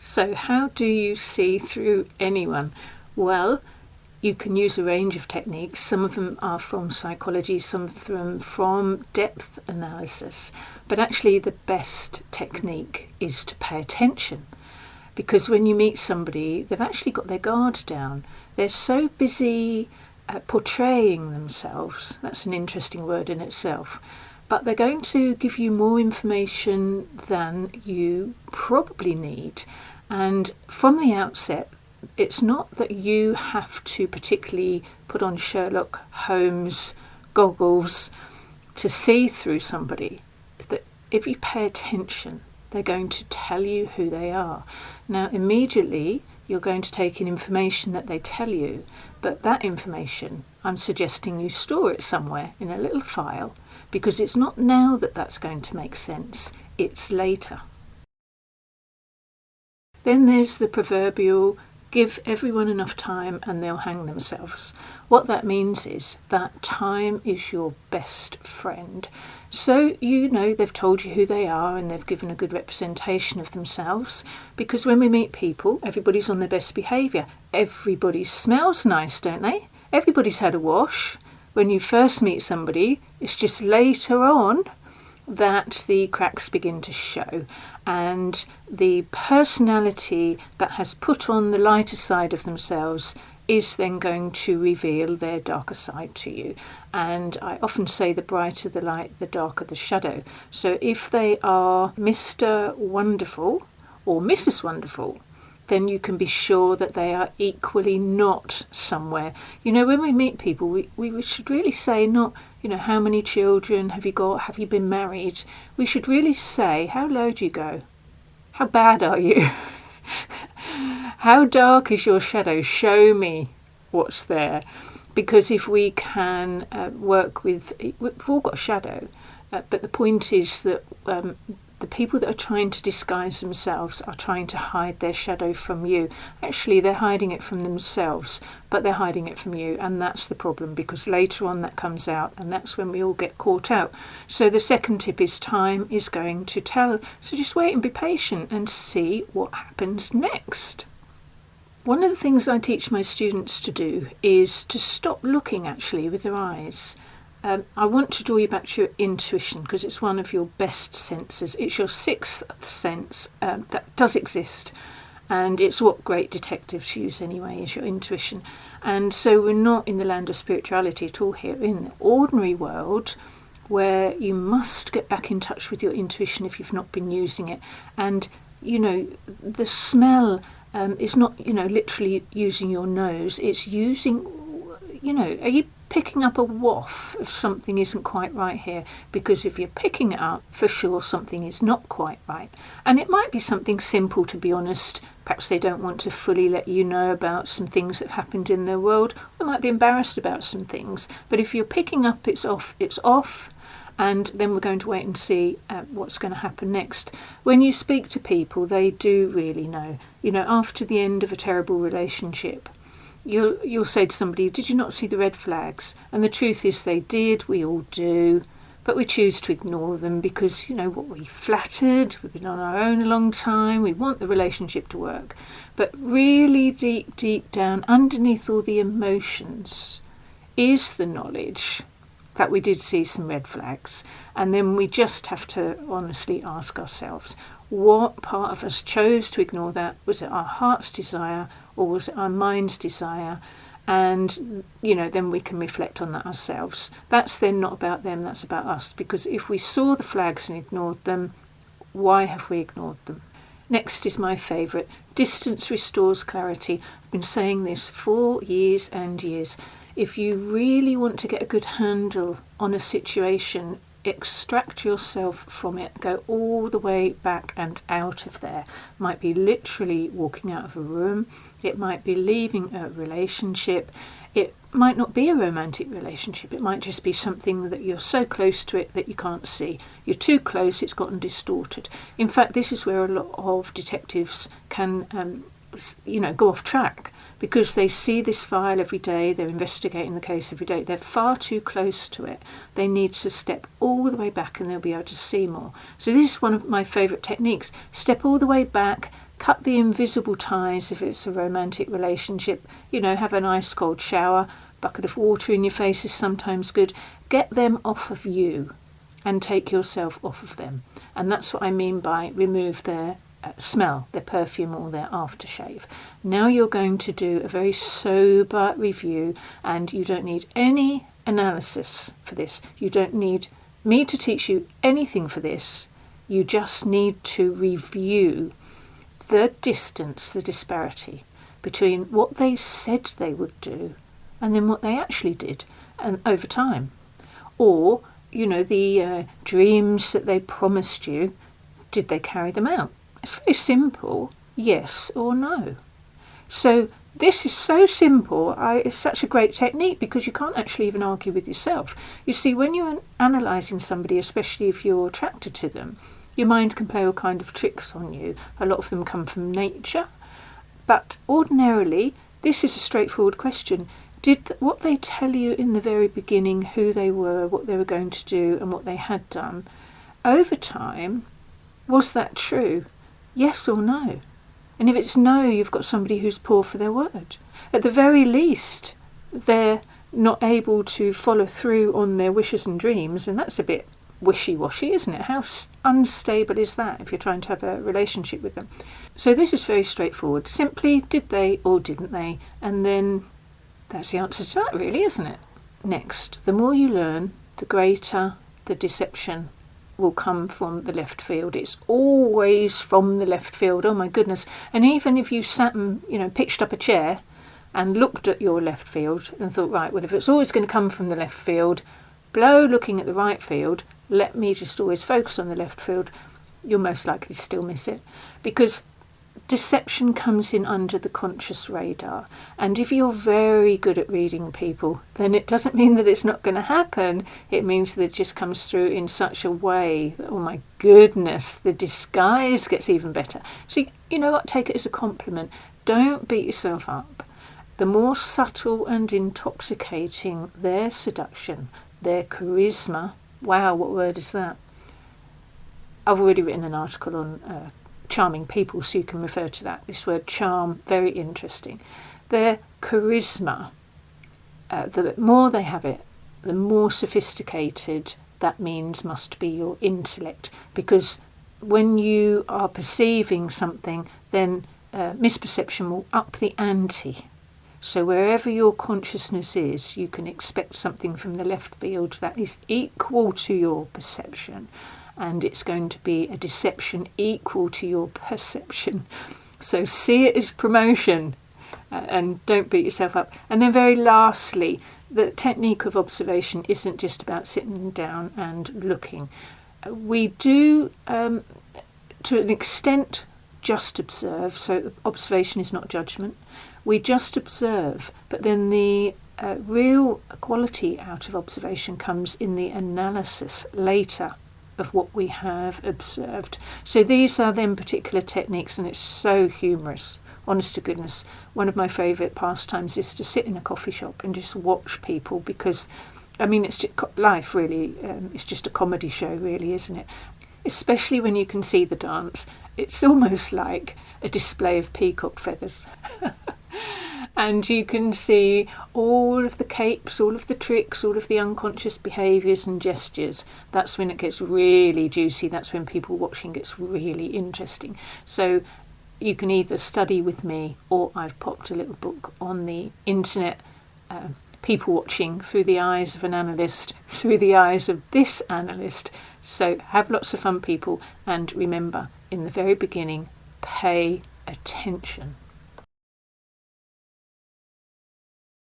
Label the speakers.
Speaker 1: So how do you see through anyone? Well, you can use a range of techniques. Some of them are from psychology, some of them from depth analysis. But actually the best technique is to pay attention. Because when you meet somebody, they've actually got their guard down. They're so busy portraying themselves. That's an interesting word in itself. But they're going to give you more information than you probably need. And from the outset, it's not that you have to particularly put on Sherlock Holmes goggles to see through somebody. It's that if you pay attention, they're going to tell you who they are. Now, immediately, you're going to take in information that they tell you, but that information, I'm suggesting you store it somewhere in a little file, because it's not now that that's going to make sense, it's later. Then there's the proverbial, give everyone enough time and they'll hang themselves. What that means is that time is your best friend. So you know they've told you who they are and they've given a good representation of themselves, because when we meet people, everybody's on their best behaviour. Everybody smells nice, don't they? Everybody's had a wash. When you first meet somebody, it's just later on that the cracks begin to show, and the personality that has put on the lighter side of themselves is then going to reveal their darker side to you. And I often say the brighter the light, the darker the shadow. So if they are Mr. Wonderful or Mrs. Wonderful, then you can be sure that they are equally not somewhere. You know, when we meet people, we should really say not, you know, how many children have you got? Have you been married? We should really say, how low do you go? How bad are you? How dark is your shadow? Show me what's there. Because if we can work with, we've all got a shadow, but the point is that the people that are trying to disguise themselves are trying to hide their shadow from you. Actually, they're hiding it from themselves, but they're hiding it from you, and that's the problem, because later on that comes out, and that's when we all get caught out. So the second tip is time is going to tell. So just wait and be patient and see what happens next. One of the things I teach my students to do is to stop looking actually with their eyes. I want to draw you back to your intuition, because it's one of your best senses. It's your sixth sense that does exist, and it's what great detectives use anyway, is your intuition. And so we're not in the land of spirituality at all here, in the ordinary world, where you must get back in touch with your intuition if you've not been using it. And, you know, the smell is not, you know, literally using your nose. It's using, you know, are you picking up a waft if something isn't quite right here? Because if you're picking it up, for sure something is not quite right. And it might be something simple, to be honest. Perhaps they don't want to fully let you know about some things that have happened in their world. They might be embarrassed about some things. But if you're picking up, it's off, it's off. And then we're going to wait and see what's going to happen next. When you speak to people, they do really know. You know, after the end of a terrible relationship, you'll say to somebody, did you not see the red flags? And the truth is they did, we all do, but we choose to ignore them because, you know, what, we're flattered, we've been on our own a long time, we want the relationship to work. But really deep, deep down, underneath all the emotions, is the knowledge that we did see some red flags. And then we just have to honestly ask ourselves, what part of us chose to ignore that? Was it our heart's desire, or was it our mind's desire? And, you know, then we can reflect on that ourselves. That's then not about them, that's about us. Because if we saw the flags and ignored them, why have we ignored them? Next is my favourite. Distance restores clarity. I've been saying this for years and years. If you really want to get a good handle on a situation, extract yourself from it, go all the way back and out of there. Might be literally walking out of a room, it might be leaving a relationship, it might not be a romantic relationship, it might just be something that you're so close to it that you can't see. You're too close, it's gotten distorted. In fact, this is where a lot of detectives can go off track, because they see this file every day, they're investigating the case every day, they're far too close to it. They need to step all the way back and they'll be able to see more. So this is one of my favourite techniques. Step all the way back, cut the invisible ties if it's a romantic relationship. Have an ice cold shower, bucket of water in your face is sometimes good. Get them off of you and take yourself off of them. And that's what I mean by remove their smell, their perfume or their aftershave. Now you're going to do a very sober review, and you don't need any analysis for this. You don't need me to teach you anything for this. You just need to review the distance, the disparity between what they said they would do and then what they actually did, and over time. Or, the dreams that they promised you, did they carry them out? It's very simple, yes or no. So this is so simple. It's such a great technique because you can't actually even argue with yourself. You see, when you're analysing somebody, especially if you're attracted to them, your mind can play all kind of tricks on you. A lot of them come from nature. But ordinarily, this is a straightforward question. Did what they tell you in the very beginning, who they were, what they were going to do, and what they had done, over time, was that true? Yes or no? And if it's no, you've got somebody who's poor for their word. At the very least, they're not able to follow through on their wishes and dreams, and that's a bit wishy-washy, isn't it? How unstable is that if you're trying to have a relationship with them? So this is very straightforward. Simply, did they or didn't they? And then that's the answer to that, really, isn't it? Next, the more you learn, the greater the deception will come from the left field. It's always from the left field. Oh my goodness. And even if you sat and pitched up a chair and looked at your left field and thought, right, well, if it's always going to come from the left field, blow looking at the right field, let me just always focus on the left field, you'll most likely still miss it, because deception comes in under the conscious radar. And if you're very good at reading people, then it doesn't mean that it's not going to happen. It means that it just comes through in such a way that, oh my goodness, the disguise gets even better. So you know what, take it as a compliment. Don't beat yourself up. The more subtle and intoxicating their seduction, their charisma, wow, what word is that? I've already written an article on charming people, so you can refer to that. This word charm, very interesting. Their charisma, the more they have it, the more sophisticated that means must be your intellect, because when you are perceiving something, then misperception will up the ante. So wherever your consciousness is, you can expect something from the left field that is equal to your perception, and it's going to be a deception equal to your perception. So see it as promotion, and don't beat yourself up. And then very lastly, the technique of observation isn't just about sitting down and looking. We do, to an extent, just observe. So observation is not judgment. We just observe, but then the real quality out of observation comes in the analysis later of what we have observed. So these are then particular techniques, and it's so humorous. Honest to goodness, one of my favourite pastimes is to sit in a coffee shop and just watch people, because, I mean, it's just, life really, it's just a comedy show really, isn't it? Especially when you can see the dance. It's almost like a display of peacock feathers. And you can see all of the capes, all of the tricks, all of the unconscious behaviours and gestures. That's when it gets really juicy. That's when people watching gets really interesting. So you can either study with me, or I've popped a little book on the internet, people watching through the eyes of an analyst, through the eyes of this analyst. So have lots of fun, people, and remember, in the very beginning, pay attention.